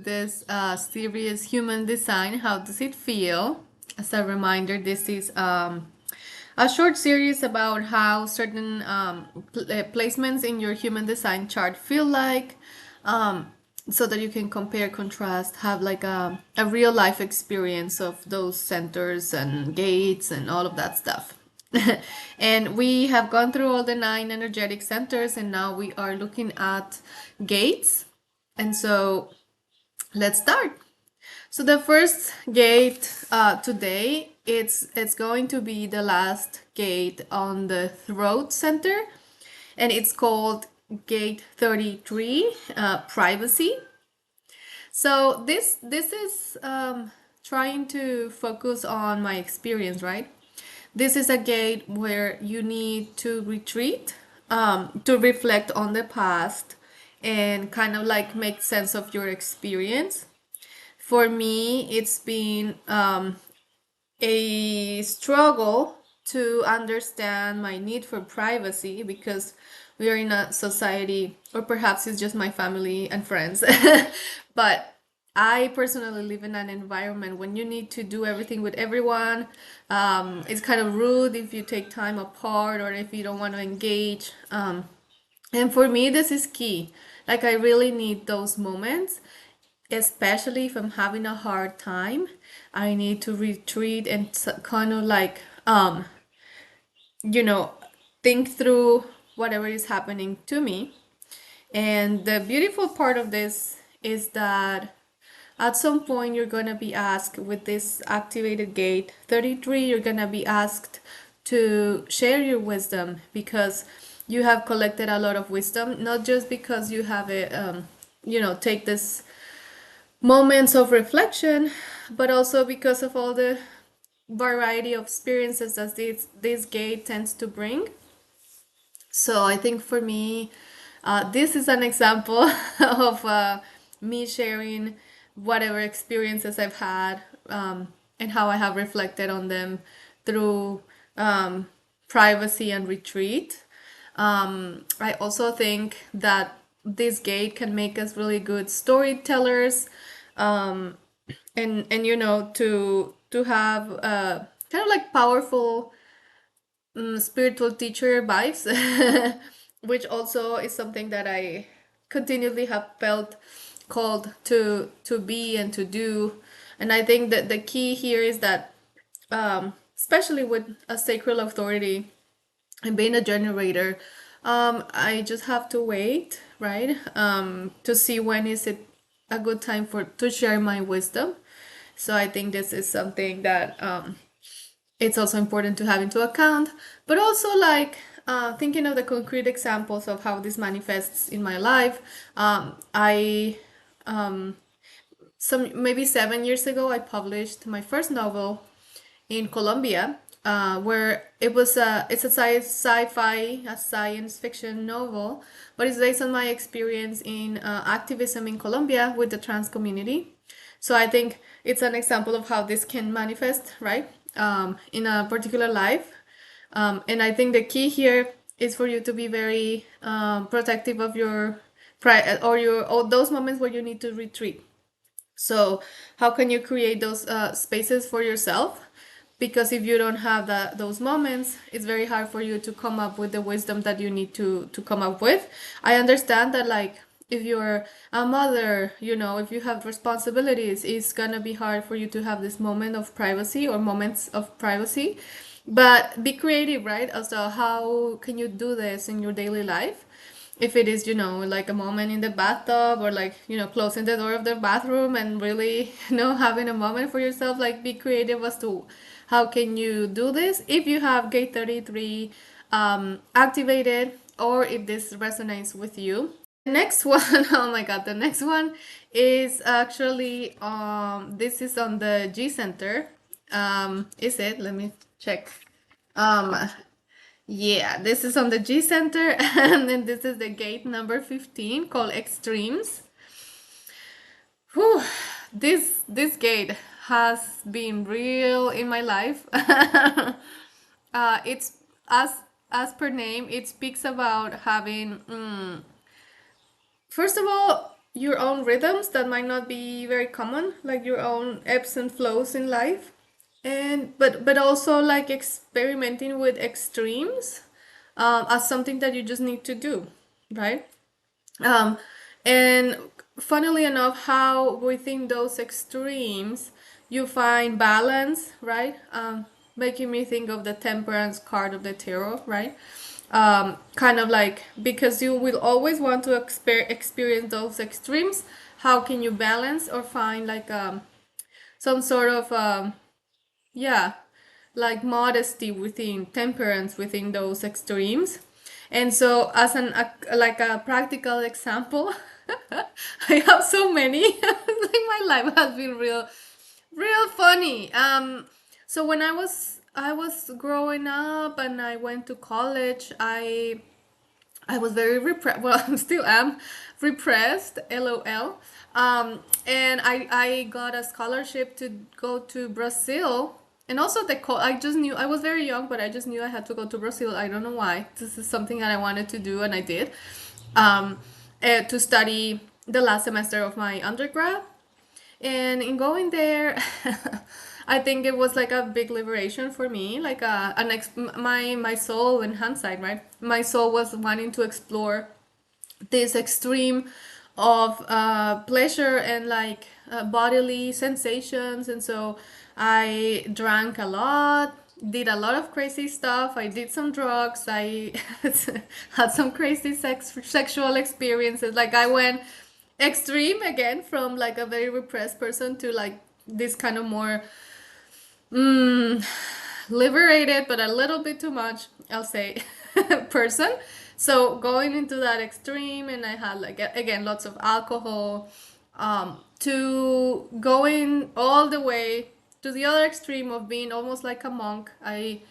this series, Human Design. How does it feel? As a reminder, this is a short series about how certain placements in your human design chart feel like, so that you can compare, contrast, have like a real life experience of those centers and gates and all of that stuff. And we have gone through all the 9 energetic centers, and now we are looking at gates. And so let's start. So the first gate today, it's going to be the last gate on the throat center, and it's called gate 33, privacy. So this is trying to focus on my experience, right? This is a gate where you need to retreat, to reflect on the past and kind of like make sense of your experience. For me, it's been a struggle to understand my need for privacy because we are in a society, or perhaps it's just my family and friends, but I personally live in an environment when you need to do everything with everyone. It's kind of rude if you take time apart or if you don't want to engage. And for me, this is key. Like, I really need those moments, especially if I'm having a hard time. I need to retreat and kind of like, you know, think through whatever is happening to me. And the beautiful part of this is that at some point you're going to be asked, with this activated gate 33, you're going to be asked to share your wisdom, because you have collected a lot of wisdom, not just because you have a take this moments of reflection, but also because of all the variety of experiences that this gate tends to bring. So I think for me, this is an example of me sharing whatever experiences I've had, and how I have reflected on them through privacy and retreat. I also think that this gate can make us really good storytellers, and to have kind of like powerful spiritual teacher vibes, which also is something that I continually have felt called to be and to do. And I think that the key here is that, especially with a sacred authority and being a generator, I just have to wait, right? To see when is it a good time for to share my wisdom. So I think this is something that it's also important to have into account, but also like thinking of the concrete examples of how this manifests in my life. I some maybe 7 years ago, I published my first novel in Colombia, where it's a sci-fi, a science fiction novel, but it's based on my experience in activism in Colombia with the trans community. So I think it's an example of how this can manifest, right, in a particular life. And I think the key here is for you to be very protective of your or those moments where you need to retreat. So how can you create those spaces for yourself? Because if you don't have those moments, it's very hard for you to come up with the wisdom that you need to come up with. I understand that, like, if you're a mother, if you have responsibilities, it's gonna be hard for you to have this moment of privacy or moments of privacy. But be creative, right? As to how can you do this in your daily life? If it is, like a moment in the bathtub, or like, closing the door of the bathroom and really, having a moment for yourself, like be creative as to how can you do this if you have gate 33 activated, or if this resonates with you. The next one, oh my god, the next one is actually, this is on the G center. Is it? Let me check. Um, yeah, this is on the G center, and then this is the gate number 15, called extremes. Whew, this gate has been real in my life. It's as per name, it speaks about having, first of all, your own rhythms that might not be very common, like your own ebbs and flows in life. And but also like experimenting with extremes as something that you just need to do, right? Um, and funnily enough, how within those extremes you find balance, right? Making me think of the temperance card of the tarot, right? Kind of like, because you will always want to experience those extremes. How can you balance or find like some sort of yeah, like modesty within temperance within those extremes? And so as an like a practical example, I have so many. Like my life has been real funny. So when I was growing up and I went to college, I was very repressed. Well, I still am repressed. LOL. And I got a scholarship to go to Brazil. And also I just knew I was very young, but I just knew I had to go to Brazil. I don't know why. This is something that I wanted to do, and I did. Um, to study the last semester of my undergrad. And in going there, I think it was like a big liberation for me, like my soul in hindsight, right? My soul was wanting to explore this extreme of pleasure and like bodily sensations. And so I drank a lot, did a lot of crazy stuff. I did some drugs. I had some crazy sexual experiences. Like I went extreme again, from like a very repressed person to like this kind of more liberated, but a little bit too much, I'll say, person. So going into that extreme, and I had like again lots of alcohol, to going all the way to the other extreme of being almost like a monk. I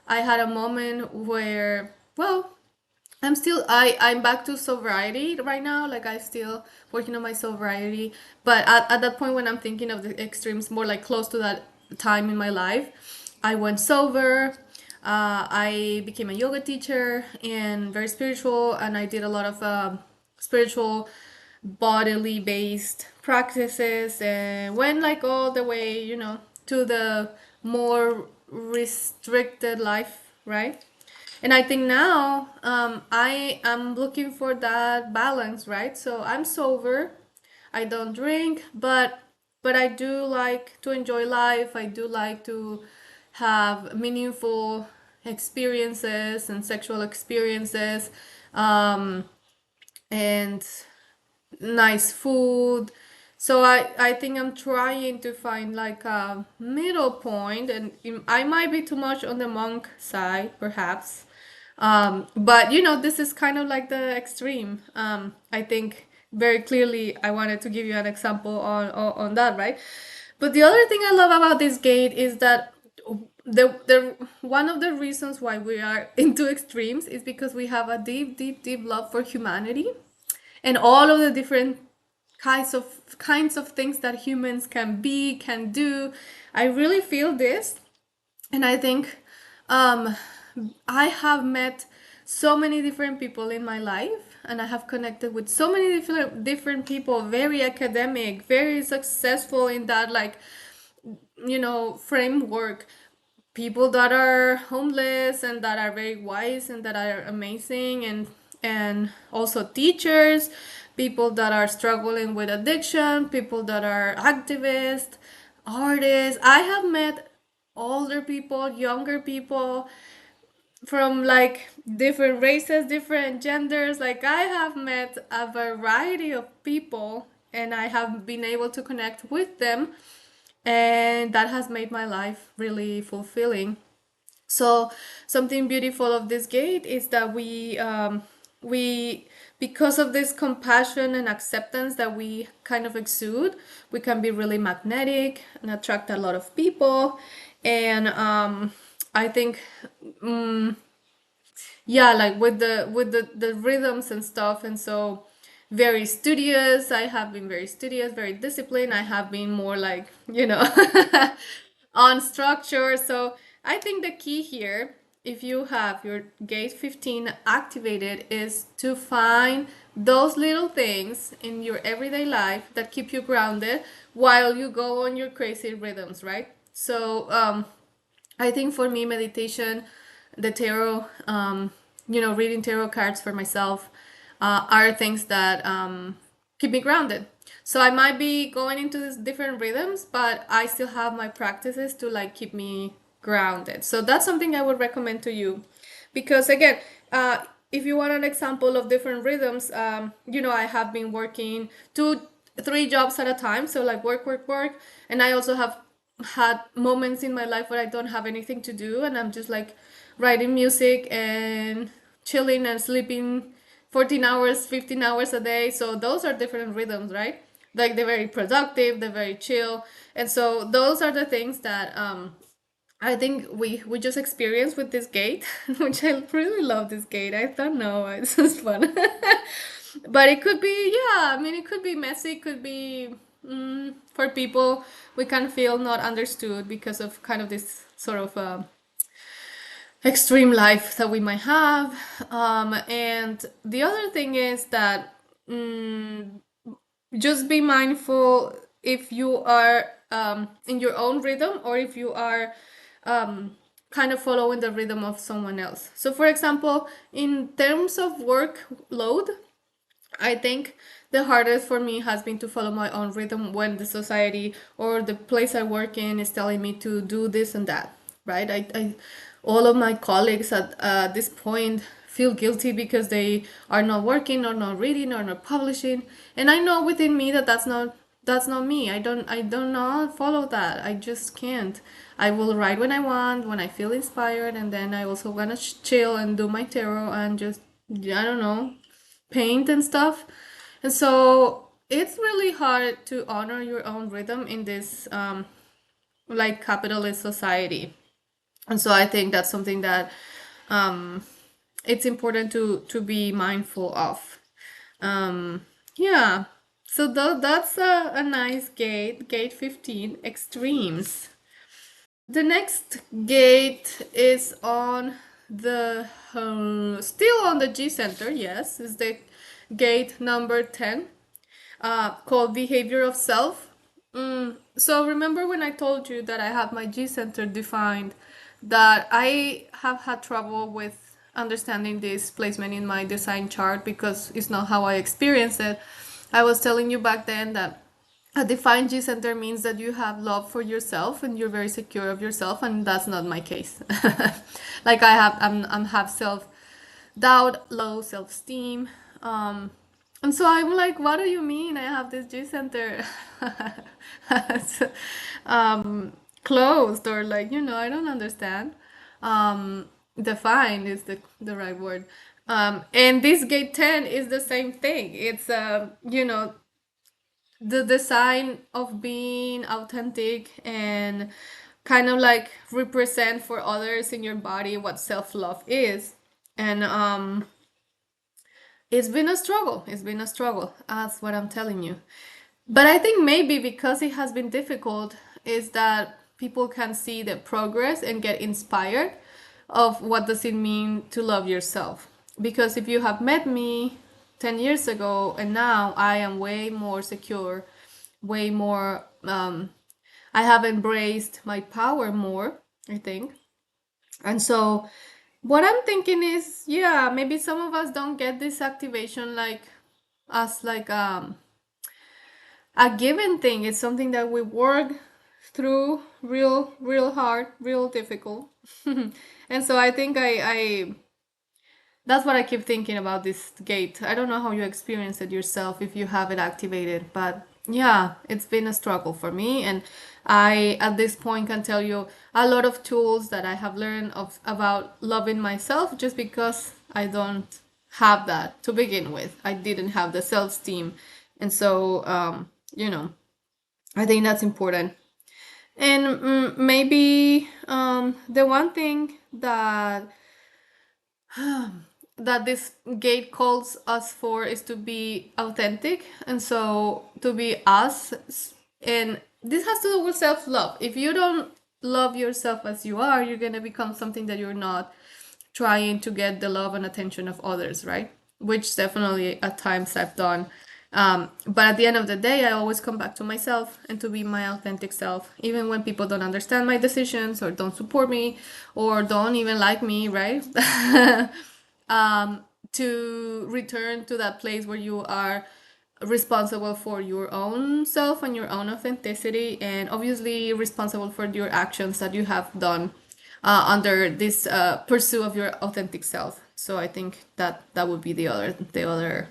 had a moment where, well, I'm back to sobriety right now. Like I still working on my sobriety, but at that point when I'm thinking of the extremes, more like close to that time in my life, I went sober. I became a yoga teacher and very spiritual, and I did a lot of spiritual, bodily based practices, and went like all the way, to the more restricted life, right? And I think now I am looking for that balance, right? So I'm sober, I don't drink, but I do like to enjoy life. I do like to have meaningful experiences and sexual experiences, um, and nice food. So I think I'm trying to find like a middle point, and I might be too much on the monk side, perhaps. But this is kind of like the extreme. I think very clearly I wanted to give you an example on that, right? But the other thing I love about this gate is that the one of the reasons why we are into extremes is because we have a deep, deep, deep love for humanity and all of the different kinds of things that humans can be, can do. I really feel this, and I think um, I have met so many different people in my life, and I have connected with so many different people, very academic, very successful in that, like, framework. People that are homeless and that are very wise and that are amazing, and also teachers, people that are struggling with addiction, people that are activists, artists. I have met older people, younger people, from like different races, different genders. Like I have met a variety of people, and I have been able to connect with them, and that has made my life really fulfilling. So something beautiful of this gate is that we because of this compassion and acceptance that we kind of exude, we can be really magnetic and attract a lot of people. And I think, yeah, like with the rhythms and stuff. And so very studious, I have been very studious, very disciplined. I have been more like, on structure. So I think the key here if you have your gate 15 activated, is to find those little things in your everyday life that keep you grounded while you go on your crazy rhythms, right? So I think for me, meditation, the tarot, reading tarot cards for myself, are things that keep me grounded. So I might be going into these different rhythms, but I still have my practices to like keep me grounded. So that's something I would recommend to you, because again, if you want an example of different rhythms, I have been working 2, 3 jobs at a time, so like work, work, work, and I also have had moments in my life where I don't have anything to do and I'm just like writing music and chilling and sleeping 14 hours, 15 hours a day. So those are different rhythms, right? Like they're very productive, they're very chill. And so those are the things that I think we just experienced with this gate, which I really love this gate. I don't know, it's just fun. But it could be, yeah, I mean, it could be messy, it could be for people we can feel not understood because of kind of this sort of extreme life that we might have. And the other thing is that just be mindful if you are in your own rhythm or if you are kind of following the rhythm of someone else. So, for example, in terms of workload, I think the hardest for me has been to follow my own rhythm when the society or the place I work in is telling me to do this and that, right? All of my colleagues at this point feel guilty because they are not working or not reading or not publishing, and I know within me that that's not me. I don't not follow that. I just can't. I will write when I want, when I feel inspired, and then I also wanna chill and do my tarot and just, I don't know, paint and stuff. And so it's really hard to honor your own rhythm in this like capitalist society. And so I think that's something that it's important to be mindful of. Yeah. So that's a nice gate 15 extremes. The next gate is on the still on the G center. Yes, is the gate number 10, called behavior of self. So remember when I told you that I have my G center defined, that I have had trouble with understanding this placement in my design chart because it's not how I experience it. I was telling you back then that a defined G center means that you have love for yourself and you're very secure of yourself, and that's not my case. Like I'm have self doubt, low self esteem, and so I'm like, what do you mean? I have this G center closed, or like, I don't understand. Defined is the right word. And this gate 10 is the same thing. It's the design of being authentic and kind of like represent for others in your body what self-love is. And it's been a struggle. It's been a struggle. That's what I'm telling you. But I think maybe because it has been difficult, is that people can see the progress and get inspired of what does it mean to love yourself. Because if you have met me 10 years ago and now, I am way more secure, way more, I have embraced my power more, I think. And so what I'm thinking is, yeah, maybe some of us don't get this activation like as like a given thing. It's something that we work through real hard, real difficult. And so I think I that's what I keep thinking about this gate. I don't know how you experience it yourself if you have it activated, but yeah, it's been a struggle for me. And I, at this point, can tell you a lot of tools that I have learned about loving myself just because I don't have that to begin with. I didn't have the self esteem. And so, I think that's important. And maybe the one thing that this gate calls us for is to be authentic, and so to be us. And this has to do with self-love. If you don't love yourself as you are, you're going to become something that you're not. trying to get the love and attention of others, right? Which definitely at times I've done. But at the end of the day, I always come back to myself and to be my authentic self, even when people don't understand my decisions or don't support me or don't even like me, right? To return to that place where you are responsible for your own self and your own authenticity, and obviously responsible for your actions that you have done under this pursuit of your authentic self. So I think that that would be the other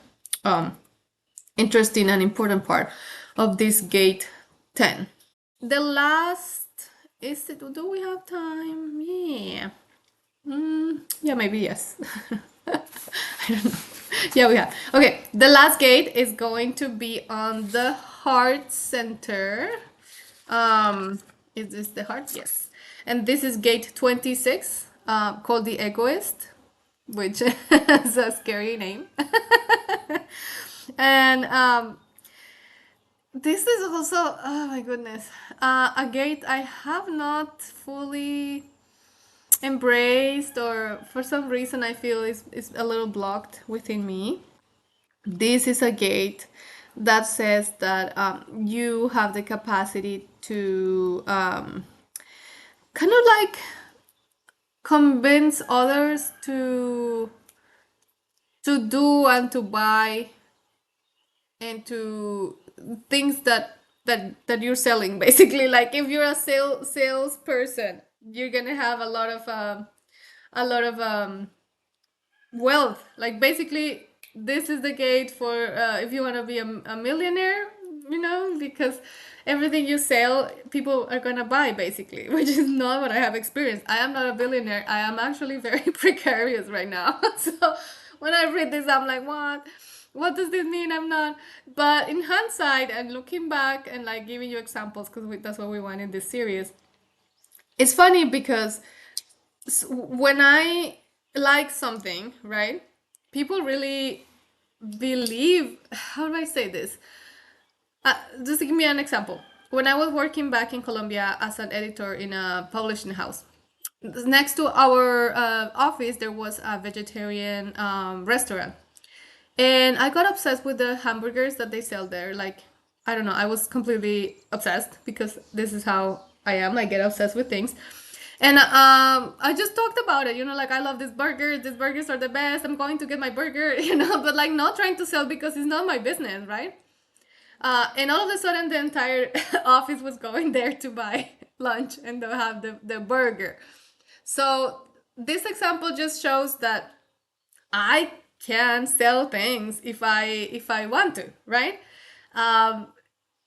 interesting and important part of this gate 10. The last is it, do we have time? Yeah. Yeah, maybe yes. I don't know. Yeah, we have. Okay, the last gate is going to be on the heart center. Is this the heart? Yes. And this is gate 26, called the egoist, which is a scary name. And this is also, oh my goodness, a gate I have not fully embraced, or for some reason I feel is a little blocked within me. This is a gate that says that you have the capacity to kind of like convince others to do and to buy into things that you're selling, basically. Like if you're a salesperson, you're gonna have a lot of wealth. Like basically, this is the gate for if you want to be a millionaire, because everything you sell, people are gonna buy, basically, which is not what I have experienced. I am not a billionaire. I am actually very precarious right now. So when I read this, I'm like, what? What does this mean? I'm not. But in hindsight and looking back and like giving you examples, because that's what we want in this series. It's funny because when I like something, right? People really believe. How do I say this? Just give me an example. When I was working back in Colombia as an editor in a publishing house, next to our office there was a vegetarian restaurant, and I got obsessed with the hamburgers that they sell there. Like, I don't know, I was completely obsessed because this is how I am. I get obsessed with things. And I just talked about it, like I love this burger. These burgers are the best. I'm going to get my burger, but like not trying to sell because it's not my business, right? And all of a sudden, the entire office was going there to buy lunch and to have the burger. So this example just shows that I can sell things if I want to, right?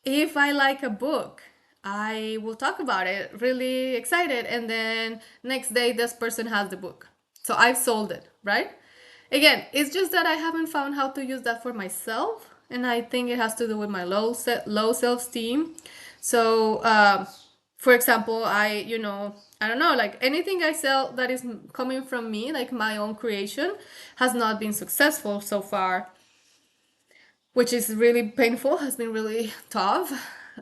If I like a book, I will talk about it, really excited, and then next day this person has the book. So I've sold it, right? Again, it's just that I haven't found how to use that for myself, and I think it has to do with my low self-esteem. So, for example, I don't know, like anything I sell that is coming from me, like my own creation, has not been successful so far, which is really painful, has been really tough.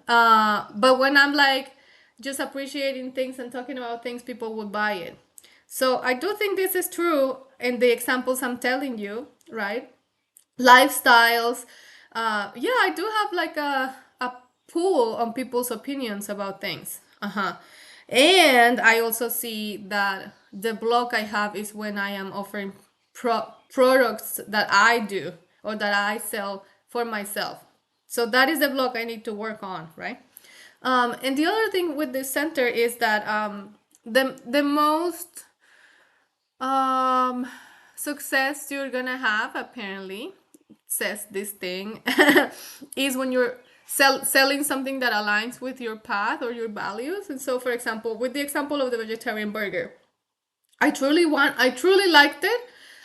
But when I'm like just appreciating things and talking about things, people would buy it. So I do think this is true in the examples I'm telling you, right? Lifestyles. Yeah, I do have like a pool on people's opinions about things. And I also see that the block I have is when I am offering products that I do or that I sell for myself. So that is the block I need to work on, right? And the other thing with this center is that the most success you're gonna have, apparently, says this thing, is when you're selling something that aligns with your path or your values. And so, for example, with the example of the vegetarian burger, I truly liked it.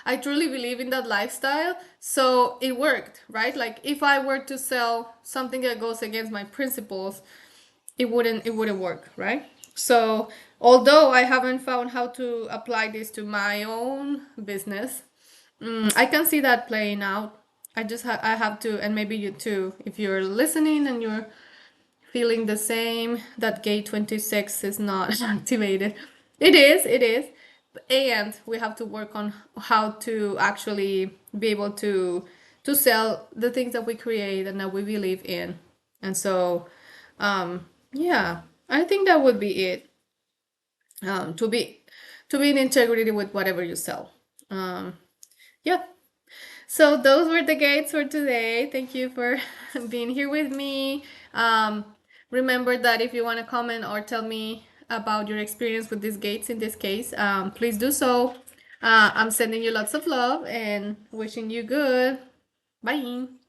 I truly believe in that lifestyle. So it worked, right? Like if I were to sell something that goes against my principles, it wouldn't work, right? So although I haven't found how to apply this to my own business, I can see that playing out. I have to, and maybe you too, if you're listening and you're feeling the same, that gate 26 is not activated. It is, and we have to work on how to actually be able to sell the things that we create and that we believe in. And so yeah, I think that would be it. To be in integrity with whatever you sell. Yeah. So those were the gates for today. Thank you for being here with me. Um, Remember that if you want to comment or tell me about your experience with these gates in this case, please do so. I'm sending you lots of love and wishing you good. Bye.